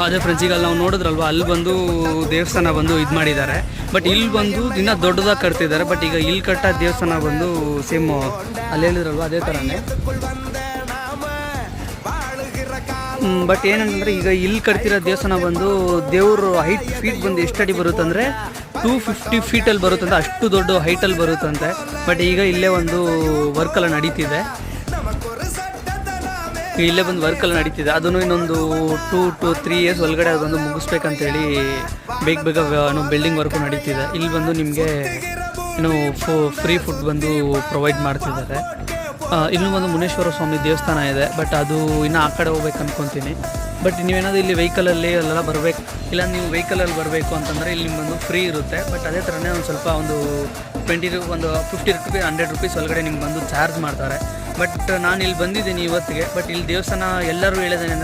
ಅದೇ ಫ್ರೆಂಡ್ಸ್, ಈಗ ನಾವು ನೋಡಿದ್ರಲ್ವ, ಅಲ್ಲಿ ಬಂದು ದೇವಸ್ಥಾನ ಬಂದು ಇದು ಮಾಡಿದ್ದಾರೆ. ಬಟ್ ಇಲ್ಲಿ ಬಂದು ದಿನ ದೊಡ್ಡದಾಗಿ ಕಟ್ತಿದ್ದಾರೆ. ಬಟ್ ಈಗ ಇಲ್ಲಿ ಕಟ್ಟ ದೇವಸ್ಥಾನ ಬಂದು ಸೇಮ್ ಅಲ್ಲಿ ಹೇಳಿದ್ರಲ್ವ ಅದೇ ಥರನೇ. ಬಟ್ ಏನಂತಂದರೆ ಈಗ ಇಲ್ಲಿ ಕಟ್ತಿರೋ ದೇವಸ್ಥಾನ ಬಂದು ದೇವರು ಹೈಟ್ ಫೀಟ್ ಬಂದು ಎಷ್ಟು ಅಡಿ ಬರುತ್ತಂದರೆ 250 ಫೀಟಲ್ಲಿ ಬರುತ್ತಂತೆ, ಅಷ್ಟು ದೊಡ್ಡ ಹೈಟಲ್ಲಿ ಬರುತ್ತಂತೆ. ಬಟ್ ಈಗ ಇಲ್ಲೇ ಒಂದು ವರ್ಕೆಲ್ಲ ನಡೀತಿದೆ. ಇಲ್ಲೇ ಬಂದು ವರ್ಕೆಲ್ಲ ನಡೀತಿದೆ. ಅದನ್ನು ಇನ್ನೊಂದು 2 to 3 ಇಯರ್ಸ್ ಒಳಗಡೆ ಅದೊಂದು ಮುಗಿಸ್ಬೇಕಂತೇಳಿ ಬೇಗ ಬಿಲ್ಡಿಂಗ್ ವರ್ಕು ನಡೀತಿದೆ. ಇಲ್ಲಿ ಬಂದು ನಿಮಗೆ ಏನು ಫ್ರೀ ಫುಡ್ ಬಂದು ಪ್ರೊವೈಡ್ ಮಾಡ್ತಿದ್ದಾರೆ. ಇನ್ನೂ ಒಂದು ಮುನೇಶ್ವರ ಸ್ವಾಮಿ ದೇವಸ್ಥಾನ ಇದೆ. ಬಟ್ ಅದು ಇನ್ನೂ ಆ ಕಡೆ ಹೋಗ್ಬೇಕು ಅಂದ್ಕೊತೀನಿ. ಬಟ್ ನೀವೇನಾದರೂ ಇಲ್ಲಿ ವೆಹಿಕಲಲ್ಲಿ ಅಲ್ಲೆಲ್ಲ ಬರಬೇಕು, ಇಲ್ಲ ನೀವು ವೆಹಿಕಲಲ್ಲಿ ಬರಬೇಕು ಅಂತಂದರೆ ಇಲ್ಲಿ ಬಂದು ಫ್ರೀ ಇರುತ್ತೆ. ಬಟ್ ಅದೇ ಥರನೇ ಒಂದು ಸ್ವಲ್ಪ ಒಂದು 50 ರೂಪೀಸ್ 100 ರೂಪೀಸ್ ಒಳಗಡೆ ನಿಮ್ಗೆ ಬಂದು ಚಾರ್ಜ್ ಮಾಡ್ತಾರೆ. ಬಟ್ ನಾನು ಇಲ್ಲಿ ಬಂದಿದ್ದೀನಿ ಇವತ್ತಿಗೆ. ಬಟ್ ಇಲ್ಲಿ ದೇವಸ್ಥಾನ ಎಲ್ಲರೂ ಹೇಳಿದ್ದೇನೆ ಅಂದರೆ